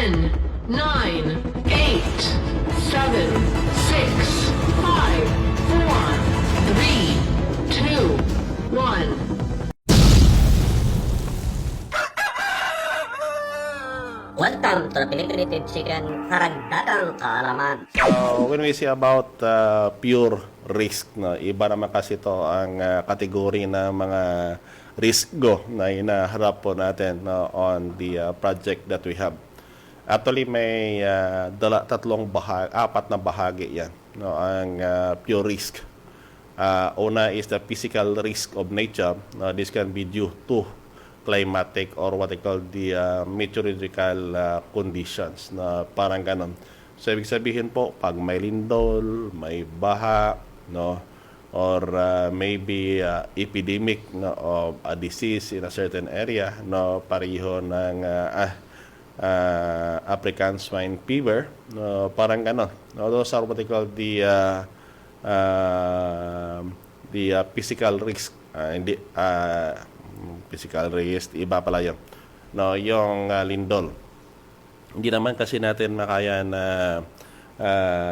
10, 9, 8, 7, 6, 5, 4, 3, 2, 1. Welcome to the Pilipitin Chicken Karagdagang Kaalaman. So, when we say about pure risk, no, iba naman kasi ito ang kategory ng mga risk na inaharap po natin, no, on the project that we have. Actually, may apat na bahagi yan, no, ang pure risk. Una is the physical risk of nature. This can be due to climatic or what they call the meteorological conditions, na parang ganon. So, ibig sabihin po, pag may lindol, may baha, no, or maybe epidemic, no, of a disease in a certain area, no, pareho ng African swine fever, no, parang ganon. No, those are what they call the physical risk. Physical risk, iba pala yun. No, yung lindol. Hindi naman kasi natin makaya na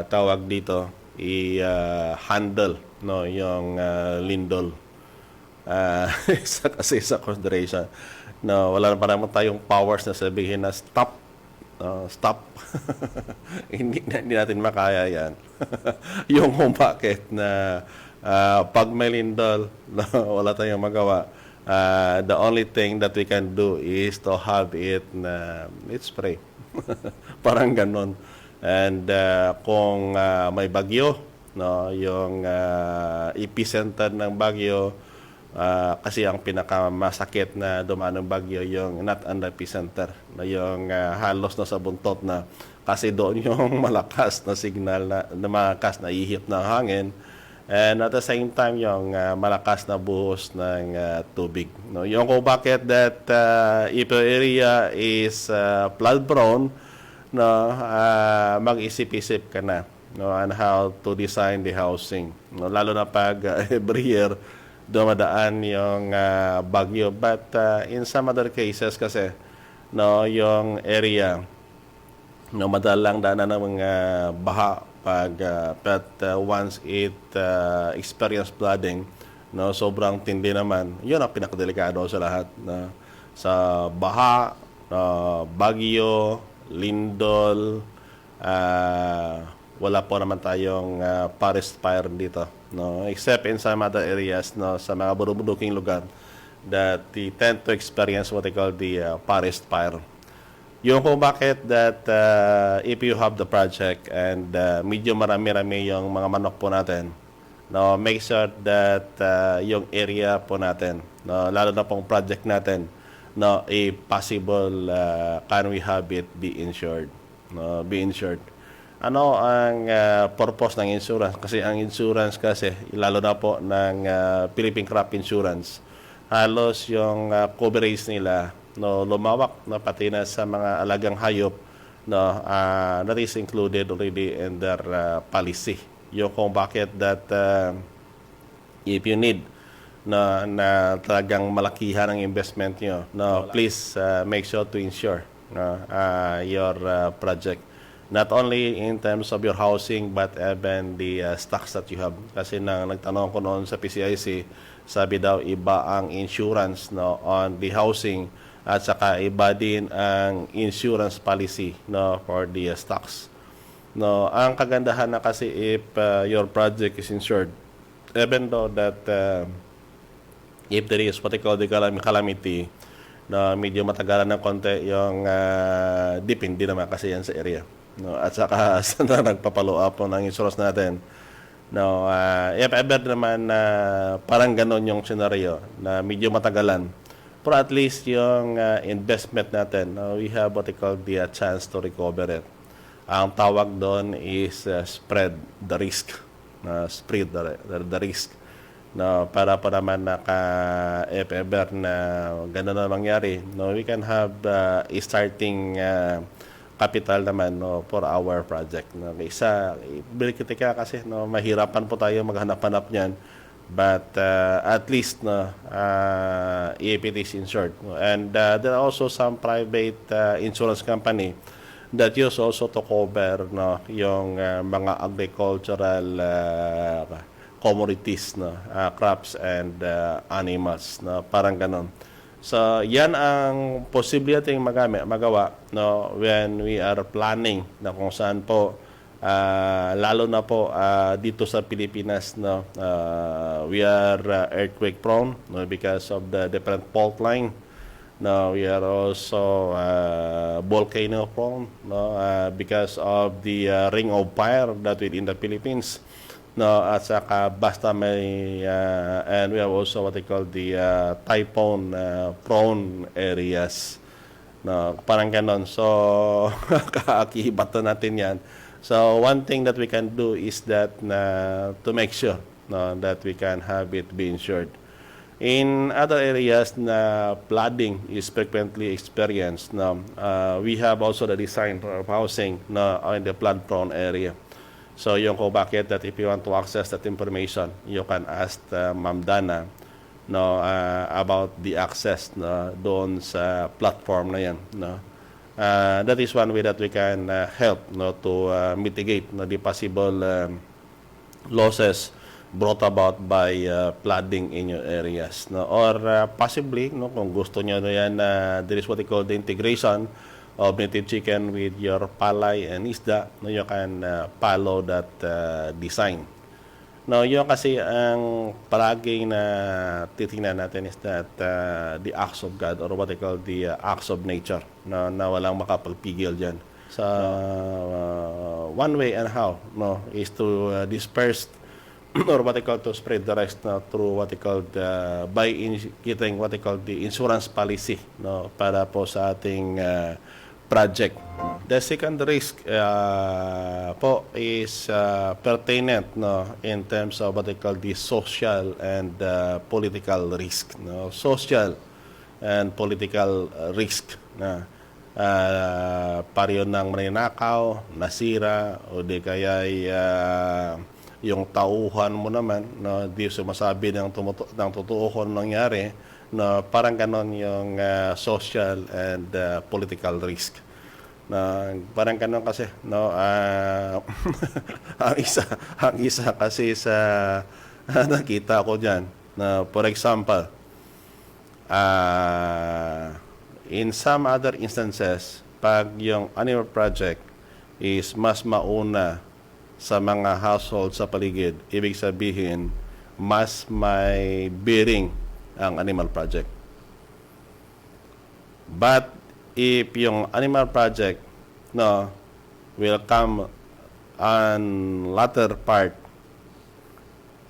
tawag dito i-handle, no, yung lindol. Kasi sa consideration. No, wala pa naman tayong powers na sabihin na stop. Stop. hindi natin makaya yan. Yung kung bakit na pag may lindol, no, wala tayong magawa. The only thing that we can do is to have it let's spray. Parang ganon. And kung may bagyo, no, yung epicenter ng bagyo, kasi ang pinakamasakit na dumaan ng bagyo yung not on the epicenter, na yung halos na sa buntot na, kasi doon yung malakas na signal na malakas na ihip ng hangin. And at the same time, yung malakas na buhos ng tubig. No? Yung kung bakit that if the area is flood prone, no, mag-isip-isip ka na, no, on how to design the housing. No? Lalo na pag every year dumadaan yung bagyo. But in some other cases kasi, no, yung area, no, madalang daanan ng mga baha but once it experience flooding, no, sobrang tindi naman. Yun ang pinakadelikado sa lahat, na sa baha, bagyo, lindol, wala po naman tayong forest fire dito, no, except in some other areas, no, sa mga bundok-bunduking lugar that they tend to experience what they call the forest fire. Yung kung bakit that if you have the project and medyo marami-rami yung mga manok po natin, no, make sure that yung area po natin, no, lalo na pong project natin, no, if possible, can we have it be insured, no, be insured. Ano ang purpose ng insurance? Kasi ang insurance kasi, lalo na po ng Philippine Crop Insurance, halos yung coverage nila, no, lumawak na pati na sa mga alagang hayop, no, that is included already in their policy. Yung kung bakit that if you need na talagang malakihan ang investment nyo, no, please make sure to insure, no, your project. Not only in terms of your housing but even the stocks that you have. Kasi nagtanong ko noon sa PCIC, sabi daw iba ang insurance, no, on the housing, at saka iba din ang insurance policy, no, for the stocks. No, ang kagandahan na kasi if your project is insured, even though that if there is what they call the calamity, na medyo matagalan ng konti yung depende naman kasi yan sa area, no, at saka sa nagpapalo up ng insurance natin, no, if ever naman parang ganon yung scenario na medyo matagalan, pero at least yung investment natin, we have what they call the chance to recover it. Ang tawag doon is spread the risk. Spread the risk. No, para pa naman if ever na gano'n na mangyari, no, we can have a starting capital naman, no, for our project. No. Isa, kritika kasi, no, mahirapan po tayo maghanap-hanap niyan. But at least, no, if it is insured. And there are also some private insurance company that use also to cover yung mga agricultural commodities, crops and animals, parang ganon. So yan ang posible nating magawa when we are planning na kung saan po lalo na po dito sa Pilipinas, we are earthquake prone because of the different fault line. We are also volcano prone because of the ring of fire that within the Philippines. At saka basta may and we have also what they call the typhoon prone areas. Parang ganon. So kaakibat natin yan. So one thing that we can do is that to make sure that we can have it be insured. In other areas na flooding is frequently experienced, we have also the design of housing in the flood-prone area. So yung kung bakit that if you want to access that information, you can ask Ma'am Dana about the access doon sa platform na yan. That is one way that we can help to mitigate the possible losses brought about by flooding in your areas. Or possibly, kung gusto nyo yan, there is what they call the integration of native chicken with your palay and isda, you can follow that design. Yun kasi ang palaging na titingnan natin is that the acts of God or what they call the acts of nature na walang makapagpigil dyan. So, one way and how is to disperse or what they call to spread the rest through what they call by getting what they call the insurance policy para po sa ating project. The second risk po is pertinent in terms of what they call the social and political risk. Social and political risk pariyon ng maninakaw, nasira o di kaya yung tauhan mo naman di sumasabi ng totoo kung nangyari, parang ganon yung social and political risk. Parang ganon kasi ang isa kasi sa nakita ko diyan for example in some other instances pag yung animal project is mas mauna sa mga household sa paligid, ibig sabihin mas may bearing ang animal project. But if yung animal project will come on latter part,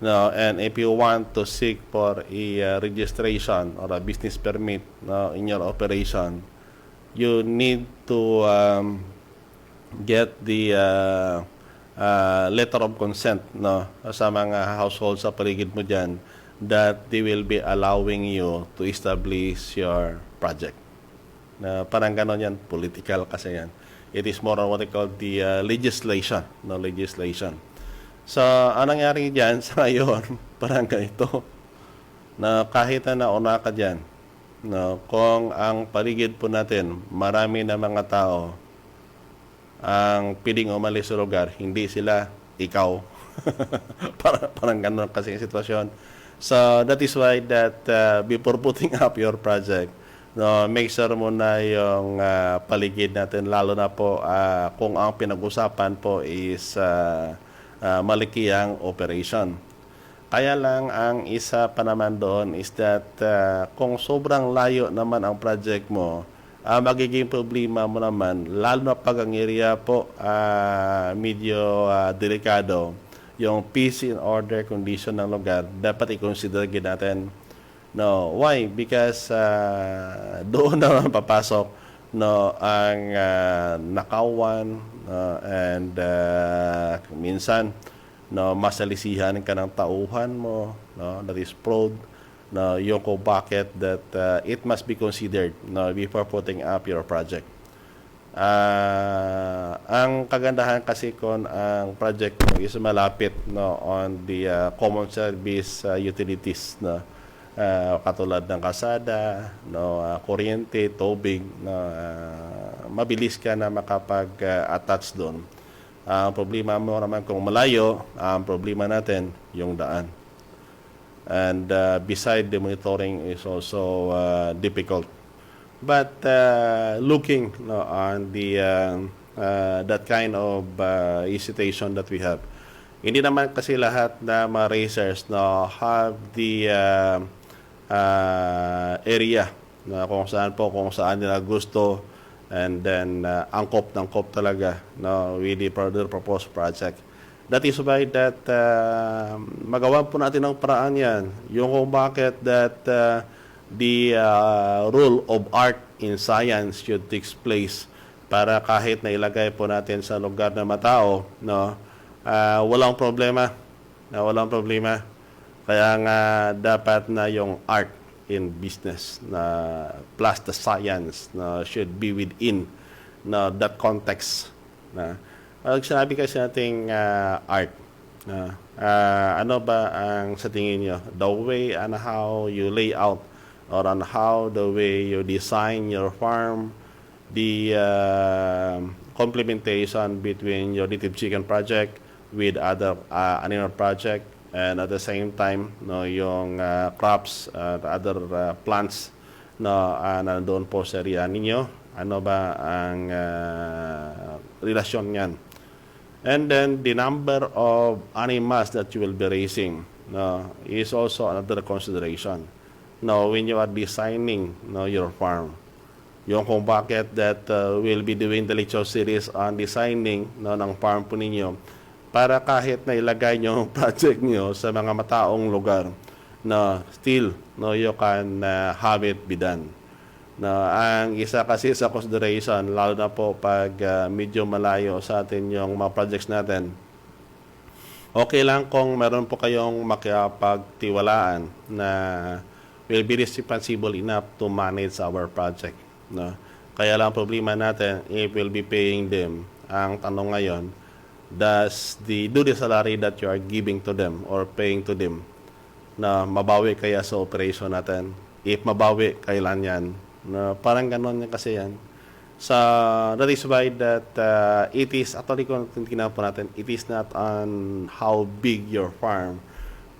and if you want to seek for a registration or a business permit in your operation, you need to get the letter of consent sa mga household sa paligid mo dyan that they will be allowing you to establish your project. Parang ganon yan, political kasi yan. It is more on what they call the legislation. Legislation. So, anong nangyari dyan sa ngayon, parang ganito, na kahit na nauna ka dyan, kung ang paligid po natin, marami na mga tao, ang piling umalis sa lugar, hindi sila, ikaw. parang ganun kasi yung sitwasyon. So, that is why that before putting up your project, make sure mo na yung paligid natin, lalo na po kung ang pinag-usapan po is malikiyang operation. Kaya lang, ang isa pa naman doon is that kung sobrang layo naman ang project mo, magiging problema mo naman, lalo na pag ang area po medyo delikado, yung peace and order condition ng lugar, dapat i-consider natin. Why? Because doon naman papasok ang nakawan and minsan masalisihan ka ng tauhan mo, that is fraud. Yung kung bakit that it must be considered before putting up your project. Ang kagandahan kasi kung ang project mo is malapit on the common service utilities katulad ng kasada, kuryente, tubig, mabilis ka na makapag-attach doon. Ang problema mo naman kung malayo, ang problema natin yung daan. And beside the monitoring is also difficult. But looking on the that kind of situation that we have, hindi naman kasi lahat na mga racers have the area na kung saan nila gusto, and then angkop talaga with the proposed project. That is why that magawa po natin ng paraan yan. Yung kung bakit that the rule of art in science should take place para kahit na ilagay po natin sa lugar na matao, walang problema. Kaya nga dapat na yung art in business plus the science should be within that context. Pag sinabi kasi nating art, ano ba ang sa tingin nyo? The way and how you lay out or on how the way you design your farm, the complementation between your native chicken project with other animal project, and at the same time yung crops at other plants na nandoon po sa area ninyo, ano ba ang relasyon niyan? And then the number of animals that you will be raising is also another consideration when you are designing your farm. Yung kung bakit that we'll be doing the lecture series on designing ng farm po ninyo, para kahit na ilagay nyo ang project nyo sa mga mataong lugar, still you can have it be done. Ang isa kasi sa consideration, lalo na po pag medyo malayo sa atin yung mga projects natin, okay lang kung meron po kayong makapagtiwalaan na will be responsible enough to manage our project. Kaya lang problema natin, if we'll be paying them, ang tanong ngayon, do the salary that you are giving to them or paying to them na mabawi kaya sa operation natin? If mabawi, kailan yan? Parang ganon yan kasi yan. So, that is why that it is, actually kung tingnan po natin, it is not on how big your farm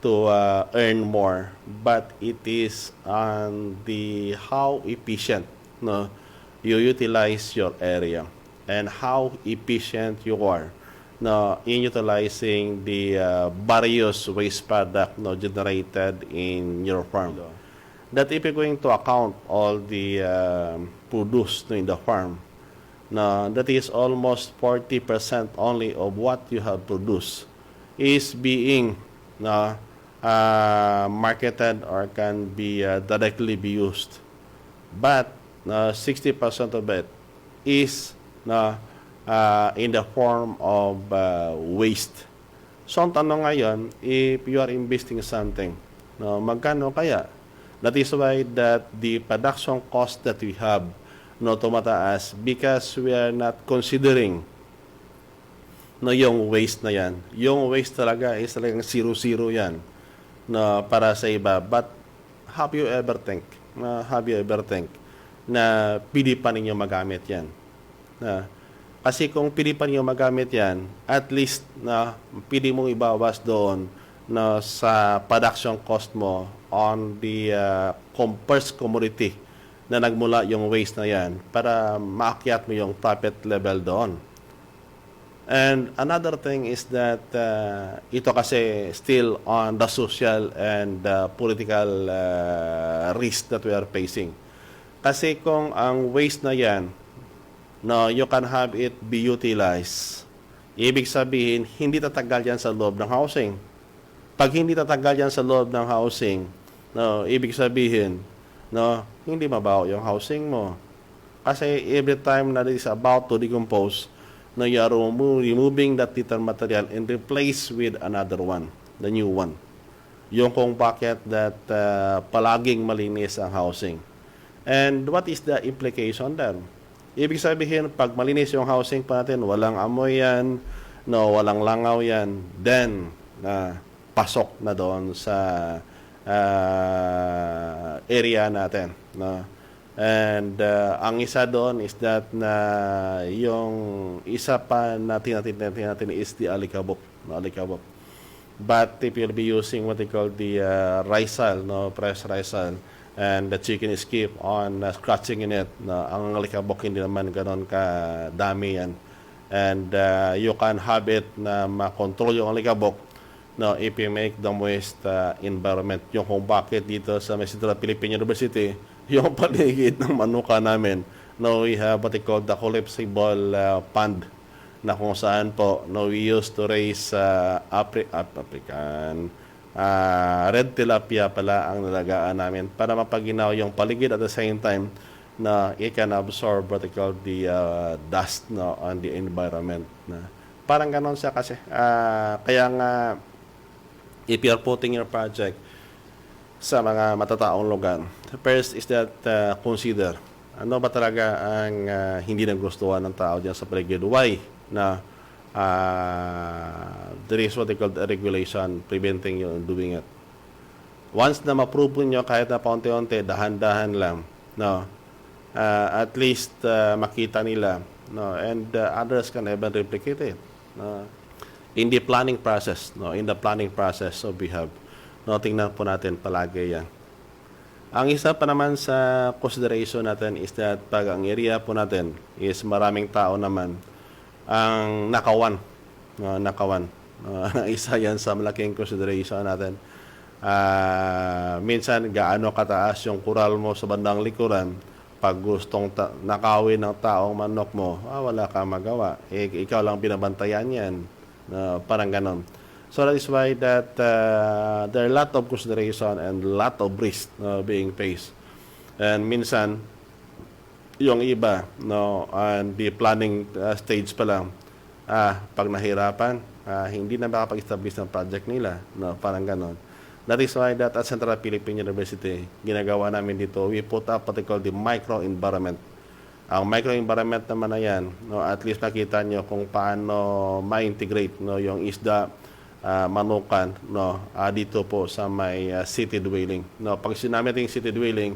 to earn more, but it is on the how efficient you utilize your area and how efficient you are in utilizing the various waste product generated in your farm. That if you're going to account all the produce in the farm, that is almost 40% only of what you have produced is being marketed or can be directly be used. But 60% of it is in the form of waste. So ang tanong ngayon, if you are investing something, magkano kaya? That is why that the production cost that we have tumataas because we are not considering yung waste na yan. Yung waste talaga is talagang zero yan para sa iba. But have you ever think na pili pa ninyo magamit yan? Kasi kung pili pa ninyo magamit yan, at least pili mong ibawas doon sa production cost mo on the first commodity na nagmula yung waste na yan para maakyat mo yung profit level doon. And another thing is that ito kasi still on the social and political risk that we are facing. Kasi kung ang waste na yan, you can have it be utilized, ibig sabihin, hindi tatagal yan sa loob ng housing. Pag hindi tatagal yan sa loob ng housing, ibig sabihin, hindi mabaho yung housing mo. Kasi every time na it is about to decompose, you are removing that litter material and replace with another one, the new one. Yung kung bakit that palaging malinis ang housing. And what is the implication there? Ibig sabihin, pag malinis yung housing pa natin, walang amoy yan, walang langaw yan, then pasok na doon sa area natin. And ang isa doon is that na yung isa pa natin is the alikabok. No, alikabok. But if you'll be using what they call the risal, no, press risal, and the chicken is keep on scratching in it, no, ang alikabok hindi naman ganon kadami yan. And you can have it na makontrol yung alikabok, no, if you make the moist environment. Yung kung bakit dito sa Central Philippine University, yung paligid ng manuka namin, no, we have what they call the collapsible pond, na kung saan po, no, we used to raise African red tilapia pala ang nalagaan namin para mapaginaw yung paligid at the same time na it can absorb what they call the dust, no, on the environment. Na parang ganon siya kasi. Kaya nga, if you're putting your project sa mga matataong lugar, first is that consider ano ba talaga ang hindi nagustuhan ng tao dyan sa paligid. Why? Na there is what they call the regulation preventing you in doing it. Once na ma-prove nyo kahit na paunti-unti, dahan-dahan lang, no, at least makita nila, no, and others can even replicate it, no, in the planning process, no, in the planning process. So we have, no, tingnan po natin palagi yan. Ang isa pa naman sa consideration natin is that pag ang area po natin is maraming tao naman ang nakawan, no, nakawan, isa yan sa malaking consideration natin. Minsan gaano kataas yung kural mo sa bandang likuran, pag gustong nakawin ng taong manok mo, wala kang magawa, ikaw lang binabantayan yan, parang ganon. So that is why that there are a lot of consideration and a lot of risk being faced. And minsan, yung iba, no, and the planning stage pa lang, pag nahirapan, hindi na makapag-establish ng project nila, no, parang ganon. That is why that at Central Philippine University, ginagawa namin dito, we put up what they call the microenvironment. Ang microenvironment naman na yan, no, at least nakita nyo kung paano ma-integrate, no, yung isda, manukan, no, dito po sa may city dwelling. No, pag sinabi natin city dwelling,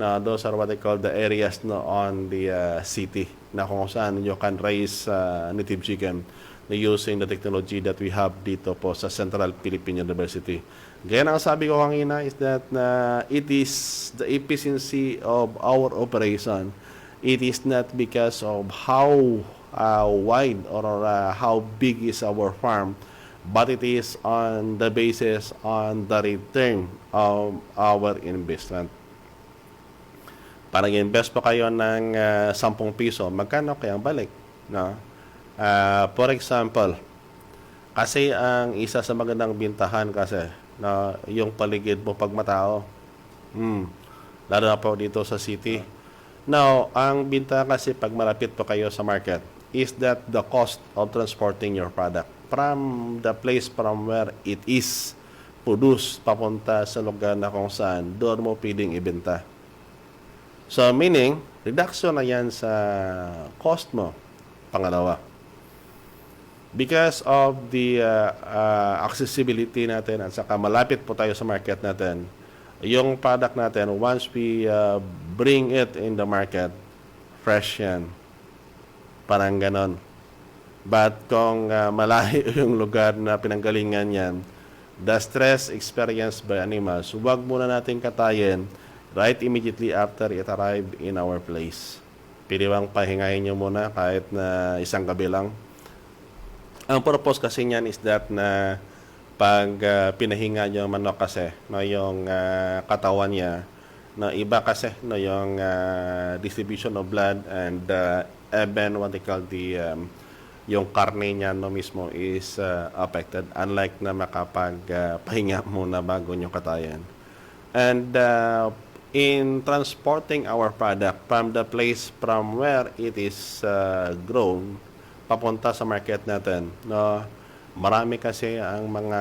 no, those are what they call the areas, no, on the city na kung saan you can raise native chicken using the technology that we have dito po sa Central Philippine University. Gaya ang sabi ko kanina is that it is the efficiency of our operation. It is not because of how wide or how big is our farm, but it is on the basis on the return of our investment. Parang invest pa kayo ng 10 piso, magkano kayang balik? No? For example, kasi ang isa sa magandang bintahan kasi, no, yung paligid mo pag matao, lalo na po dito sa city. Now, ang binta kasi pag malapit po kayo sa market is that the cost of transporting your product from the place from where it is produced papunta sa lugar na kung saan doon mo pwedeng ibenta. So, meaning, reduction na yan sa cost mo. Pangalawa, because of the accessibility natin at saka malapit po tayo sa market natin, yung product natin, once we bring it in the market, fresh yan. Parang ganon. But kung malayo yung lugar na pinanggalingan yan, the stress experienced by animals, huwag muna natin katayin right immediately after it arrived in our place. Pwede bang pahingahin nyo muna kahit na isang gabi lang? Ang purpose kasi niyan is that na pag pinahinga nyo manok kasi, no, yung katawan niya, no, iba kasi, no, yung distribution of blood and even what they call the yung karne niya, no, mismo is affected, unlike na makapag pahinga muna bago nyo katayan. And in transporting our product from the place from where it is grown papunta sa market natin, no, marami kasi ang mga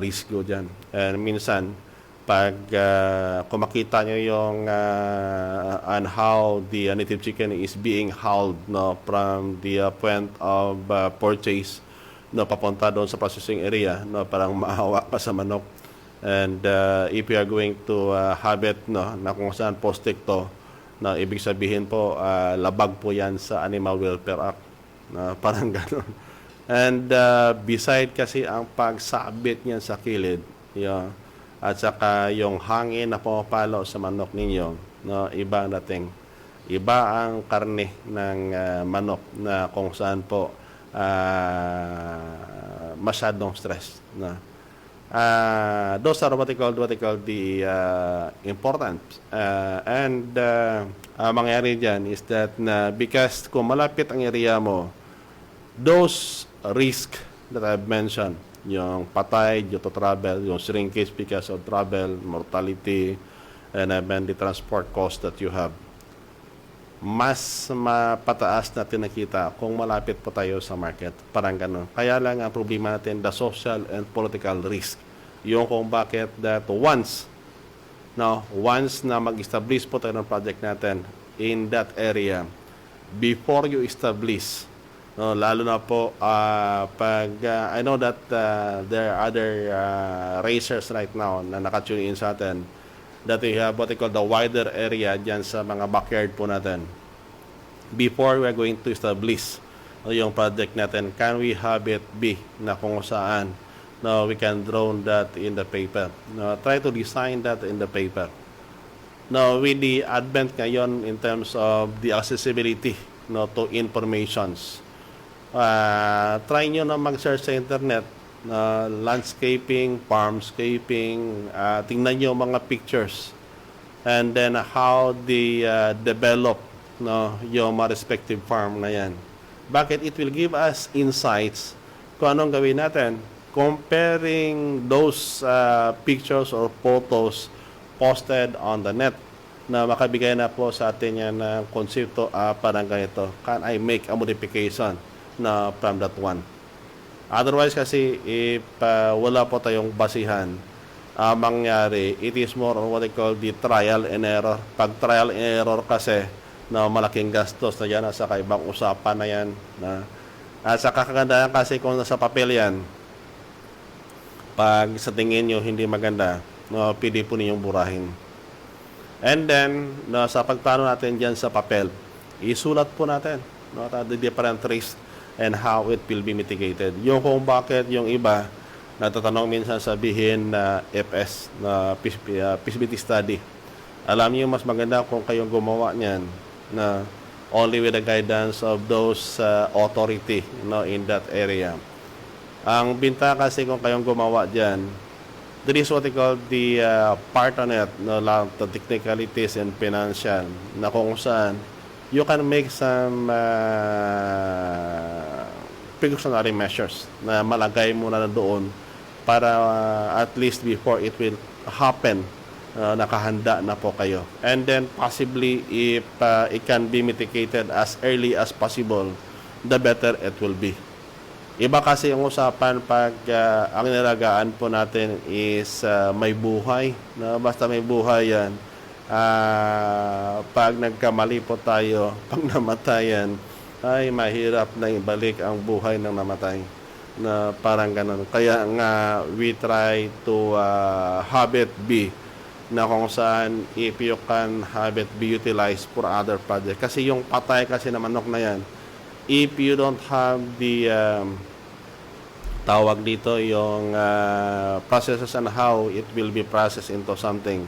risko dyan. And minsan, pag kung makita nyo yung on how the native chicken is being hauled, no, from the point of purchase, no, papunta doon sa processing area, no, parang maawa pa sa manok. And if you are going to have it, no, na kung saan postik to, Na ibig sabihin po, labag po yan sa Animal Welfare Act. Na parang gano'n. And beside kasi ang pagsabit niyan sa kilid, yun, at saka yung hangin na pumapalo sa manok ninyo, no, iba ang dating. Iba ang karne ng manok na kung saan po masyadong stress. No. Those are what they call the important. And mangyari dyan is that because kung malapit ang area mo, those risk that I've mentioned, yung patay due to travel, yung shrinkage because of travel, mortality, and then the transport cost that you have, mas mapataas natin nakita kung malapit po tayo sa market. Parang ganun. Kaya lang ang problema natin, the social and political risk. Yung kung bakit that once na mag-establish po tayo ng project natin in that area, before you establish, no, lalo na po pag I know that there are other racers right now na nakatune in sa atin, that we have what they call the wider area dyan sa mga backyard po natin. Before we are going to establish yung project natin, can we have it be na kung saan we can draw that in the paper. Try to design that in the paper. Now, with the advent ngayon in terms of the accessibility to informations, try nyo na mag-search sa internet, landscaping, farmscaping, tingnan nyo mga pictures, and then how they develop yung mga respective farm na yan. Bakit? It will give us insights kung anong gawin natin, comparing those pictures or photos posted on the net na makabigay na po sa atin yan ng konsepto parang ganito. Can I make a modification na from that one? Otherwise kasi, if wala po tayong basihan, mangyari, it is more on what they call the trial and error. Pag trial and error kasi, na malaking gastos na yan, sa kaibang usapan na yan. Sa kakagandahan kasi kung nasa papel yan, pag sa tingin nyo hindi maganda, pwede po ninyong burahin. And then, sa pagplano natin dyan sa papel, isulat po natin the different risks and how it will be mitigated. Yung kung bakit yung iba natatanong minsan sabihin na FS, na feasibility study. Alam niyo mas maganda kung kayong gumawa niyan na only with the guidance of those authority in that area. Ang binta kasi kung kayong gumawa diyan, there is what they call the part on it, the technicalities and financial, na kung saan you can make some precautionary measures na malagay muna na doon para at least before it will happen, nakahanda na po kayo. And then possibly if it can be mitigated as early as possible, the better it will be. Iba kasi yung usapan pag ang nilagaan po natin is may buhay. Basta may buhay yan. Pag nagkamali po tayo, pag namatayan, ay mahirap na ibalik ang buhay ng namatay. Na parang ganun. Kaya nga we try to have it be na kung saan if you can have it be utilized for other projects. Kasi yung patay kasi na manok na yan, if you don't have the tawag dito yung processes and how it will be processed into something,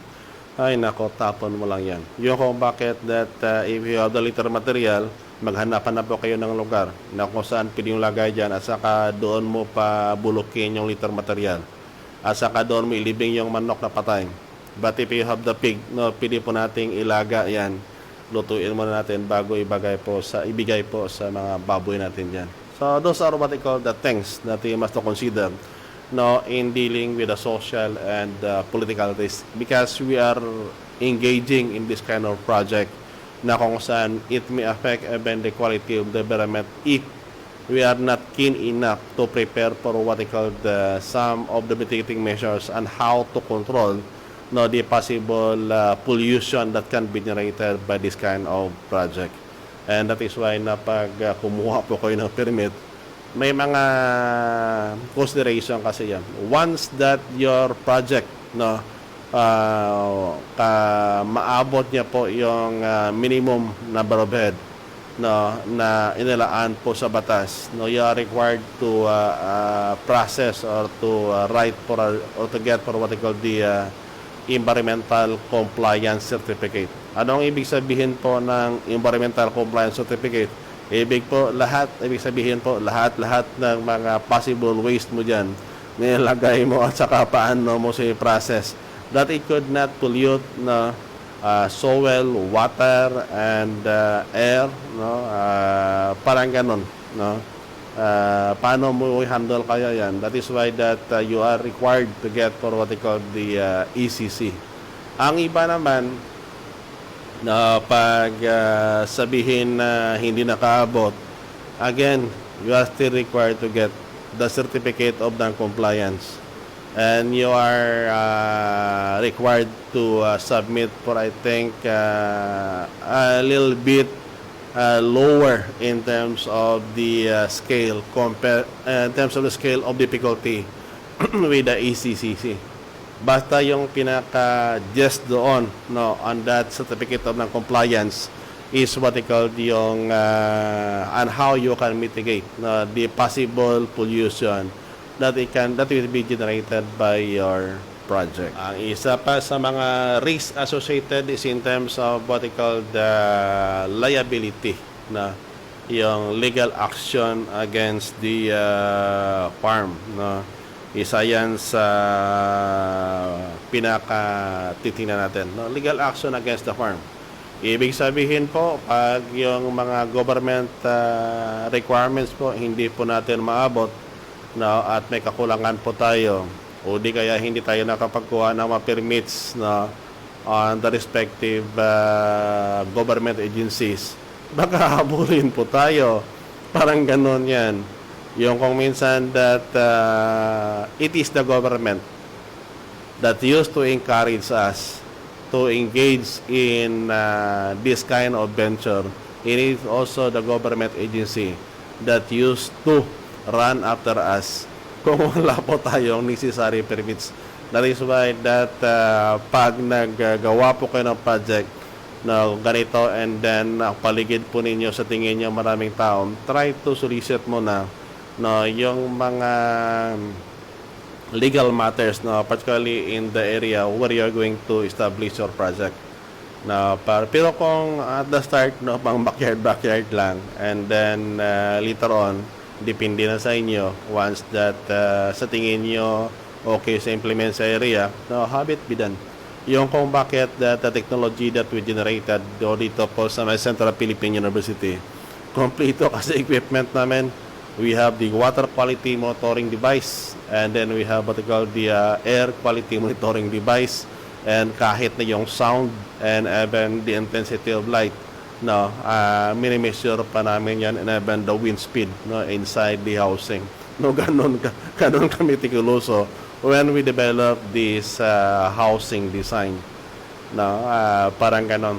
ay nako, tapon mo lang yan. Yung kung bakit that if you have the litter material, maghanapan na po kayo ng lugar na kung saan pwede yung lagay dyan, at saka doon mo pa bulukin yung litter material, at saka doon mo ilibing yung manok na patay. But if you have the pig, pwede po nating ilaga yan, lutuin muna natin bago ibigay po sa mga baboy natin dyan. So those are what I call the things that we must consider in dealing with the social and political risk, because we are engaging in this kind of project na kung saan it may affect even the quality of the environment if we are not keen enough to prepare for what I call some of the mitigating measures and how to control the possible pollution that can be generated by this kind of project. And that is why na pag kumuha po kayo ng permit, may mga consideration kasi yan. Once that your project maabot niya po yung minimum number of head na inilaan po sa batas. You are required to process or to write for or to get for what they call the environmental compliance certificate. Anong ibig sabihin po ng environmental compliance certificate? Ibig sabihin po lahat ng mga possible waste mo diyan nilagay mo at saka paano mo siya process that it could not pollute soil, water, and air, parang ganon, paano mo i-handle kaya yan? That is why that you are required to get for what they call the ECC. Ang iba naman, pag sabihin na hindi nakaabot, again, you are still required to get the certificate of non-compliance. And you are required to submit for, I think, a little bit lower in terms of the scale, in terms of the scale of difficulty with the ECCC. Basta yung pinaka-just doon, on that certificate of non-compliance is what they call yung on how you can mitigate the possible pollution that will be generated by your project. Ang isa pa sa mga risks associated is in terms of what they call the liability, yung legal action against the farm. Isa yan sa pinaka-titingnan natin. Legal action against the farm. Ibig sabihin po, pag yung mga government requirements po, hindi po natin maabot, at may kakulangan po tayo, o di kaya hindi tayo nakapagkuha ng mga permits on the respective government agencies, baka habulin po tayo. Parang ganon yan. Yung kung minsan that it is the government that used to encourage us to engage in this kind of venture. It is also the government agency that used to run after us kung wala po tayong necessary permits. That is why that pag naggawa po kayo ng project na ganito and then paligid po ninyo sa tingin nyo maraming tao, try to solicit muna yung mga legal matters, particularly in the area where you are going to establish your project. Pero kung at the start, pang backyard lang, and then later on, depende na sa inyo, once that sa tingin nyo okay sa implement sa area, have it be done. Yung kung bakit the technology that we generated dito po sa Central Philippine University, kompleto kasi equipment namin. We have the water quality monitoring device, and then we have what we call the air quality monitoring device, and kahit na yung sound and even the intensity of light, mini-measure pa namin yan, and even the wind speed inside the housing. Ganon kami tikuloso when we develop this housing design. Parang ganon.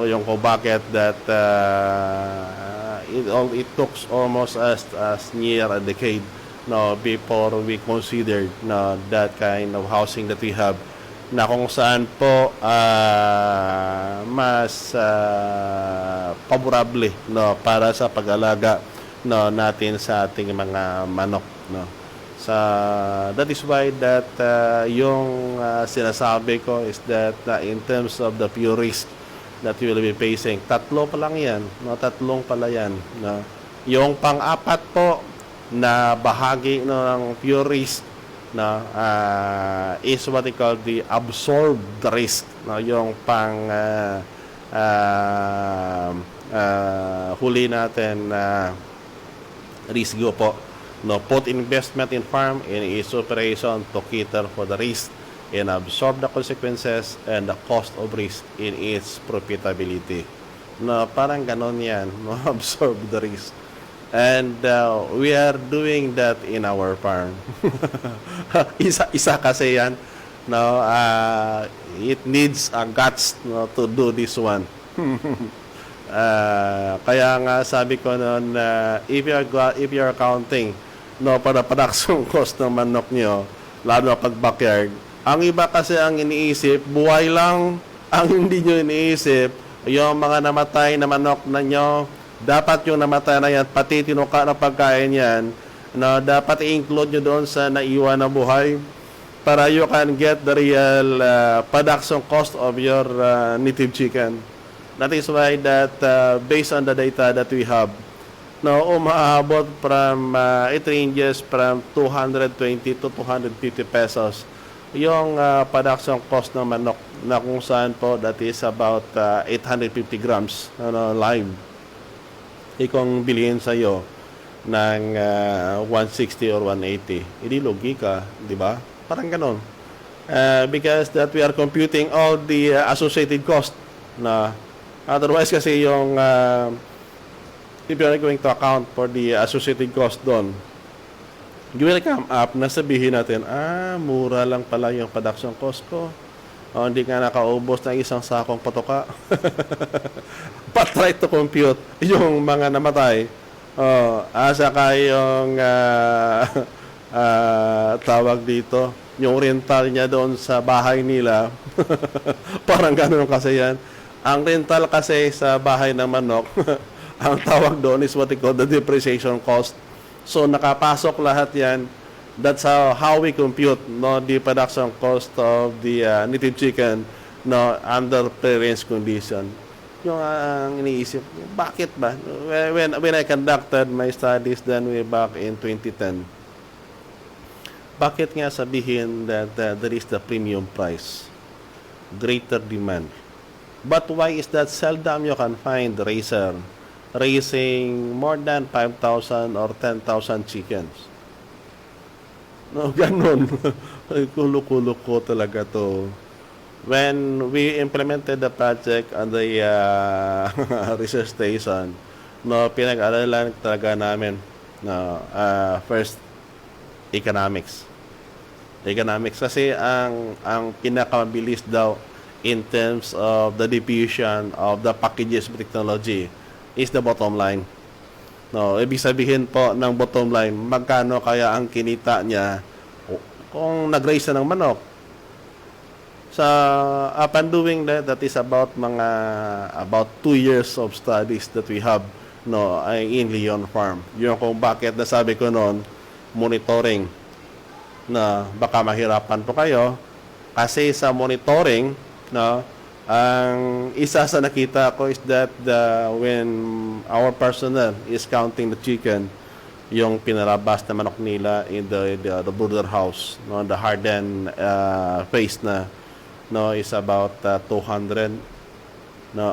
Yung kung bakit that it took almost as near a decade before we considered that kind of housing that we have, na kung saan po mas favorable para sa pag-alaga natin sa ating mga manok. That is why that yung sinasabi ko is that in terms of the pure risk that we will be facing, tatlong pala yan. Yung pang-apat po na bahagi ng pure risk is what they call the absorbed risk, yung pang huli natin risgo po. Put investment in farm in its operation to cater for the risk and absorb the consequences and the cost of risk in its profitability. Parang ganon yan, absorb the risk. And we are doing that in our farm. Isa kasi yan. It needs a guts to do this one. Kaya nga sabi ko noon, if you are counting para production cost ng manok nyo, lalo pag backyard, Ang iba kasi ang iniisip, buhay lang. Ang hindi nyo iniisip, yung mga namatay na manok na nyo, dapat yung namatay na yan, pati tinuka na pagkain yan, na dapat i-include nyo doon sa naiwan na buhay para you can get the real production cost of your native chicken. That is why that based on the data that we have, no, umaabot from it ranges from 220 to 250 pesos yung production cost ng manok na kung saan po that is about 850 grams live. Kung bilhin sa iyo ng 160 or 180, hindi lugi ka, di ba? Parang ganon. Because that we are computing all the associated cost na otherwise kasi yung if you are going to account for the associated cost doon, you will come up na sabihin natin, mura lang pala yung production cost ko. Hindi nga nakaubos ng isang sakong patoka. But try to compute yung mga namatay. Saka yung tawag dito, yung rental niya doon sa bahay nila. Parang gano'n kasi yan. Ang rental kasi sa bahay ng manok, ang tawag doon is what we call the depreciation cost. So nakapasok lahat yan. That's how we compute the production cost of the native chicken under pre-range condition. Yung ang iniisip, bakit ba? When I conducted my studies then way back in 2010, bakit nga sabihin that there is the premium price, greater demand? But why is that seldom you can find raiser raising more than 5,000 or 10,000 chickens? No, ganun. Kulo-kulo ko talaga to. When we implemented the project on the research station, pinag-aralan talaga namin first economics. Economics kasi ang pinakamabilis daw in terms of the diffusion of the packages technology is the bottom line. Ibig sabihin po ng bottom line, magkano kaya ang kinita niya kung nag-raise na ng manok. Upon doing that is about 2 years of studies that we have in Leon Farm. Yung kung bakit nasabi ko noon, monitoring na baka mahirapan po kayo kasi sa monitoring ang isa sa nakita ko is that when our personnel is counting the chicken, yung pinalabas na manok nila in the brooder house, the hardened phase na is about 200.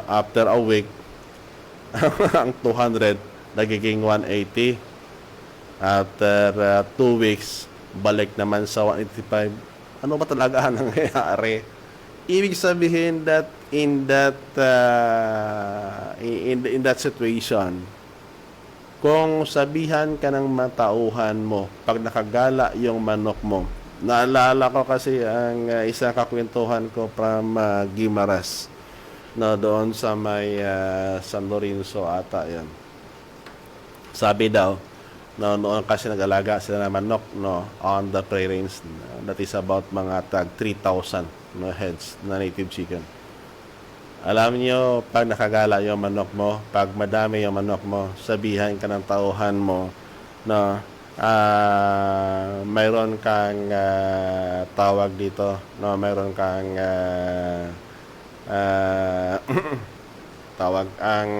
After a week, ang 200 nagiging 180. After 2 weeks, balik naman sa 185. Ano ba talaga ang nangyayari? Ibig sabihin that in that situation, kung sabihan ka ng matauhan mo pag nakagala yung manok mo, naalala ko kasi ang isang kakwentuhan ko from Guimaras doon sa may San Lorenzo ata yan. Sabi daw noon kasi nag-alaga sila ng manok on the prairie range, that is about mga tag 3,000 heads na native chicken. Alam niyo, pag nakagala yung manok mo, pag madami yung manok mo, sabihan ka ng tauhan mo mayroon kang tawag dito, mayroon kang tawag ang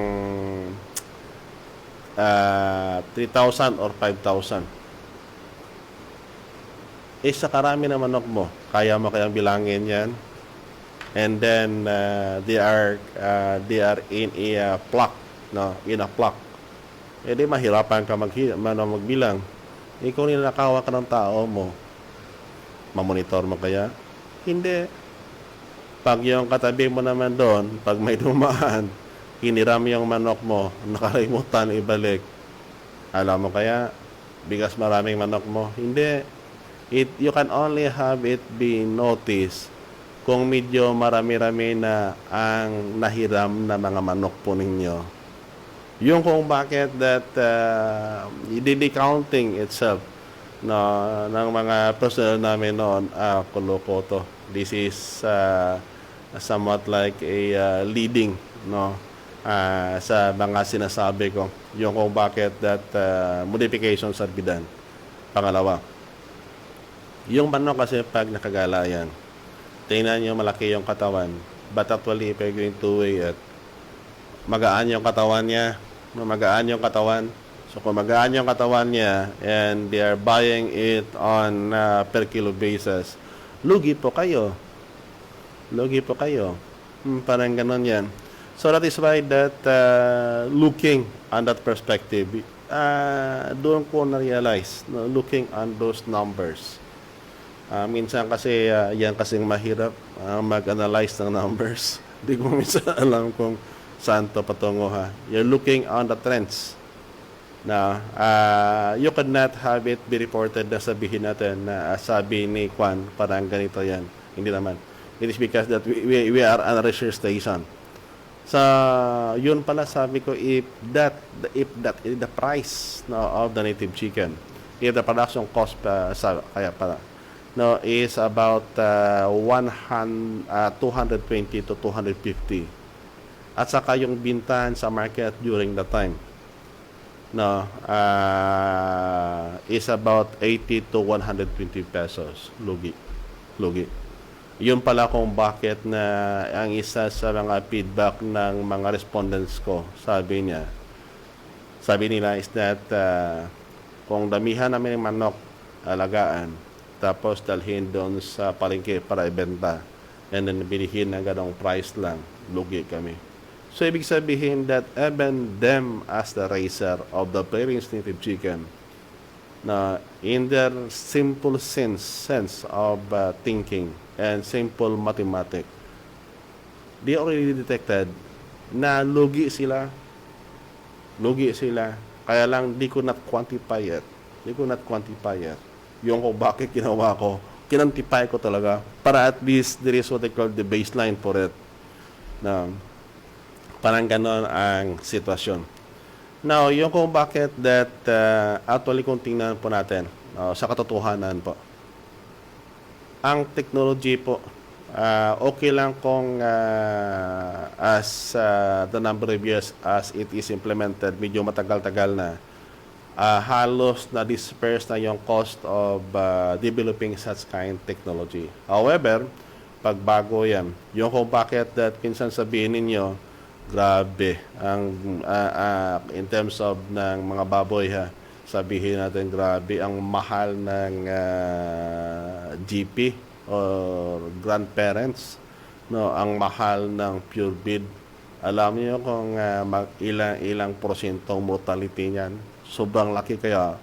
3,000 or 5,000. Sa karami ng manok mo, kaya mo kayang bilangin yan? And then they are in a flock, in a flock. Di mahirapan ka magbilang. Kung ninakawa ka ng tao mo, mamonitor mo kaya? Hindi. Pag yung katabi mo naman doon, pag may dumaan, hiniram yung manok mo, nakalimutan ibalik. Alam mo kaya, bigas maraming manok mo? Hindi. You can only have it be noticed kung medyo marami-rami na ang nahiram na mga manok po ninyo. Yung kung bakit that the counting itself no, ng mga personnel namin noon, Kolokoto. This is somewhat like a leading, no, sa mga sinasabi ko, yung kung bakit that modifications are be done. Pangalawa, yung manok kasi pag nakagala yan, tingnan nyo malaki yung katawan, but actually if you're going to weigh it, magaan yung katawan niya, magaan yung katawan. So kung magaan yung katawan niya and they are buying it on per kilo basis, lugi po kayo. Lugi po kayo. Parang ganun yan. So that is why that looking on that perspective, doon ko na-realize, no, looking on those numbers. Minsan kasi yan kasing mahirap mag-analyze ng numbers. Hindi ko minsan alam kung saan to patungo ha. You're looking on the trends. Now, you could not have it be reported na sabihin natin na sabi ni Kwan, parang ganito yan. Hindi naman. It is because that we are on a research station. So, yun pala sabi ko, if that is the price, no, of the native chicken, if the production cost kaya pala, no, is about 220 to 250. At saka yung bintahan sa market during the time, no, is about 80 to 120 pesos. Lugi. Yun pala kung bakit na ang isa sa mga feedback ng mga respondents ko, sabi nila is that kung damihan namin ng manok, alagaan, tapos dalhin doon sa palengke para ibenta, and then bilihin na ganong price lang, lugi kami. So, ibig sabihin that even them as the raiser of the parents native chicken, na in their simple sense of thinking and simple mathematics, they already detected na lugi sila. Kaya lang, di ko not quantify it. Yung kung bakit ginawa ko, kinantify ko talaga para at least there is what they call the baseline for it. Na parang ganon ang sitwasyon. Now, yung kung bakit that actually kung tingnan po natin sa katotohanan po, ang technology po, okay lang kung as the number of years as it is implemented, medyo matagal-tagal na, halos na-disperse na yung cost of developing such kind technology. However, pagbago yan, yung kung bakit that minsan sabihin ninyo, grabe, ang in terms of ng mga baboy ha, sabihin natin grabe, ang mahal ng GP or grandparents, no, ang mahal ng pure breed. Alam niyo kung ilang porsyentong mortality niyan, sobrang laki, kaya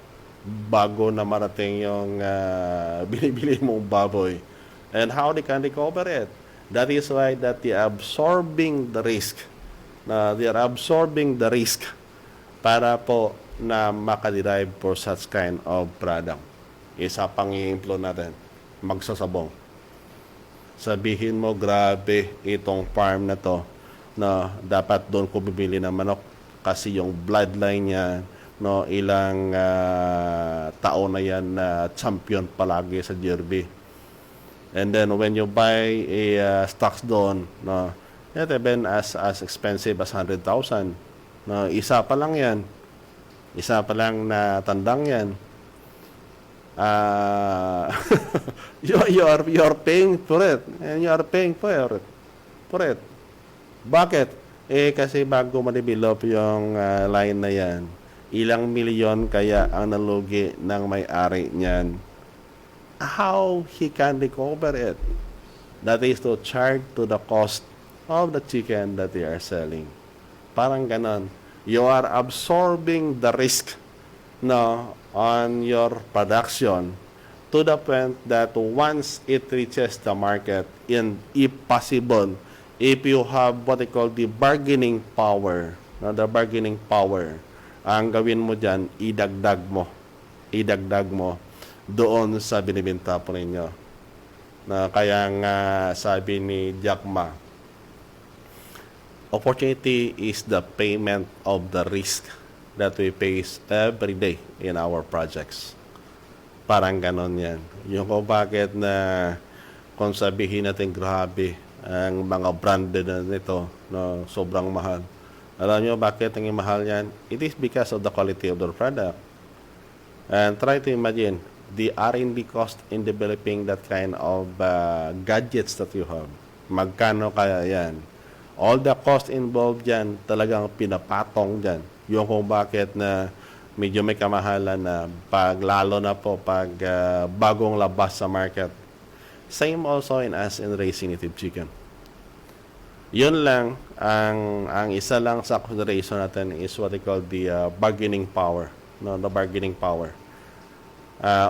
bago na marating yung binibili mong baboy. And how they can recover it? That is why that they are absorbing the risk. They are absorbing the risk para po na makaderive for such kind of product. Isa pang i-employ natin, magsasabong. Sabihin mo, grabe itong farm na to, na dapat doon ko bibili ng manok kasi yung bloodline niya, no, ilang taon na yan na champion palagi sa Derby. And then when you buy a stocks doon, no, it even as expensive as 100,000. No, isa pa lang yan. Isa pa lang na tandang yan. You are paying for it. And you are paying for it. Bakit? Kasi bago ma-develop yung line na yan, ilang milyon kaya ang nalugi ng may-ari niyan. How he can recover it? That is to charge to the cost of the chicken that they are selling. Parang ganon. You are absorbing the risk, no, on your production to the point that once it reaches the market, and if possible, if you have what they call the bargaining power, no, the bargaining power, ang gawin mo dyan, idagdag mo doon sa binibenta po ninyo. Na kaya nga sabi ni Jack Ma, opportunity is the payment of the risk that we face every day in our projects. Parang ganon yan. Yung kung bakit na kung sabihin natin grabe ang mga branded na nito, no, sobrang mahal. Alam nyo bakit ang mahal yan? It is because of the quality of their product. And try to imagine the R&D cost in developing that kind of gadgets that you have. Magkano kaya yan? All the cost involved dyan, talagang pinapatong dyan. Yung kung bakit na medyo may kamahalan na lalo na po pag bagong labas sa market. Same also in us in raising native chicken. Yun lang, ang isa lang sa consideration natin is what they call the bargaining power. No, the bargaining power.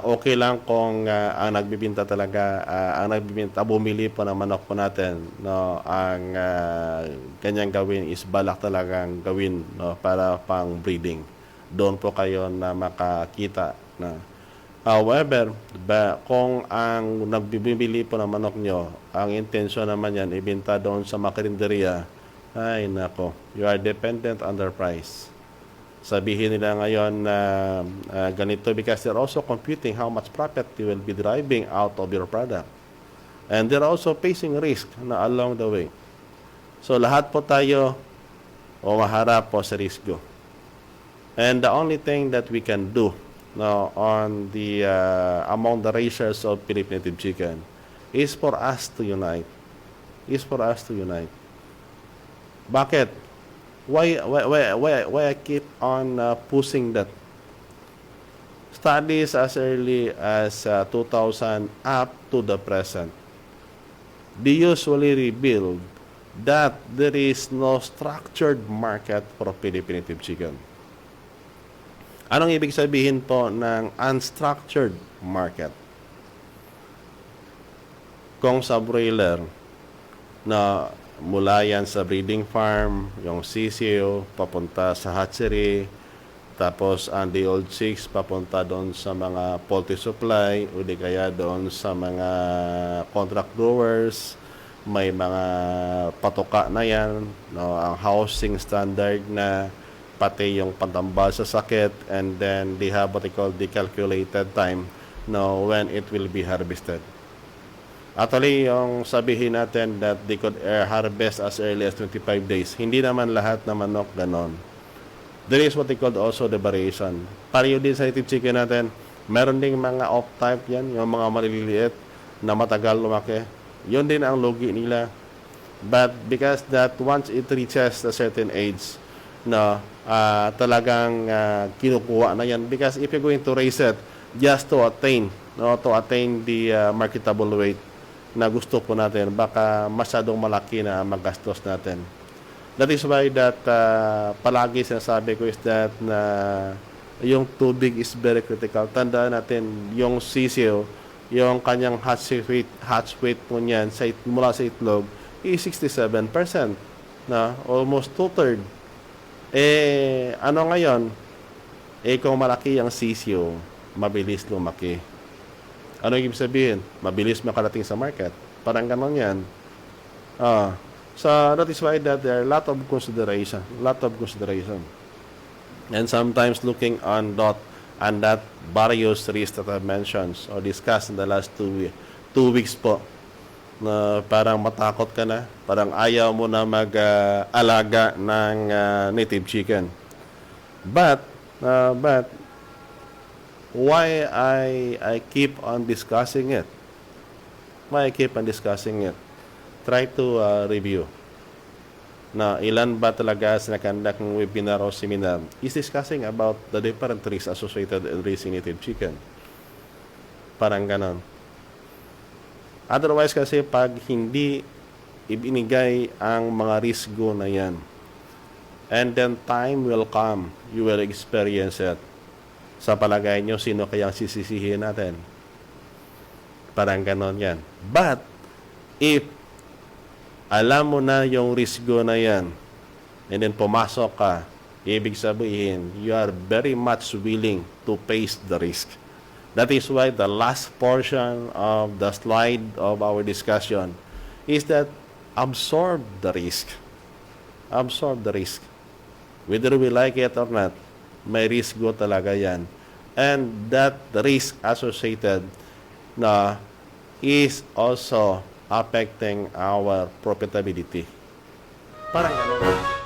Okay lang kung ang nagbibinta talaga, bumili po ng manok po natin, no, ang kanyang gawin is balak talagang gawin, no, para pang breeding. Doon po kayo na makakita na. However, kung ang nagbibili po ng manok nyo, ang intensyon naman yan, ibenta doon sa makarinderiya, ay nako, you are dependent on their price. Sabihin nila ngayon na ganito because they're also computing how much profit they will be deriving out of your product. And they're also facing risk na along the way. So lahat po tayo maharap po sa risko. And the only thing that we can do now on the among the raisers of Philippine native chicken is for us to unite. Bakit? Why I keep on pushing that? Studies as early as 2000 up to the present, they usually reveal that there is no structured market for Philippine native chicken. Anong ibig sabihin po ng unstructured market? Kung sa broiler na mula yan sa breeding farm, yung CCO, papunta sa hatchery, tapos ang the old chicks, papunta doon sa mga poultry supply, o di kaya doon sa mga contract growers, may mga patoka na yan, no, ang housing standard na, pati yung pantambal sa sakit, and then they have what they call the calculated time, no, when it will be harvested. Actually, yung sabihin natin that they could harvest as early as 25 days. Hindi naman lahat na manok ganon. There is what they call also the variation. Pareho din sa native chicken natin, meron ding mga off-type yan, yung mga maliliit na matagal lumaki. Yun din ang logi nila. But because that once it reaches a certain age, no, talagang kinukuha na yan. Because if you're going to raise it just to attain the marketable weight na gusto po natin, baka masyadong malaki na magastos natin. That is why that palagi sinasabi ko is that na yung tubig is very critical. Tandaan natin, yung sisiyo, yung kanyang hatch weight po niyan mula sa itlog is 67%. Na, almost 2/3. Ano ngayon? Kung malaki ang sisiyo, mabilis lumaki. Ano ibig sabihin? Mabilis makarating sa market. Parang ganon yan. So that is why that there are a lot of consideration. And sometimes looking on that various risks that I've mentioned or discussed in the last 2 weeks po, na parang matakot ka na, parang ayaw mo na mag-alaga ng native chicken. But why I keep on discussing it? Try to review. Na ilan ba talaga sa nakandak ng webinar o seminar is discussing about the different risks associated in raising native chicken. Parang ganon. Otherwise kasi pag hindi ibinigay ang mga risgo na yan, and then time will come, you will experience it. Sa palagay nyo, sino kayang sisisihin natin? Parang ganon yan. But, if alam mo na yung risgo na yan, and then pumasok ka, ibig sabihin, you are very much willing to face the risk. That is why the last portion of the slide of our discussion is that absorb the risk. Absorb the risk. Whether we like it or not, may risk go talaga yan. and that the risk associated na is also affecting our profitability. Parang ganun.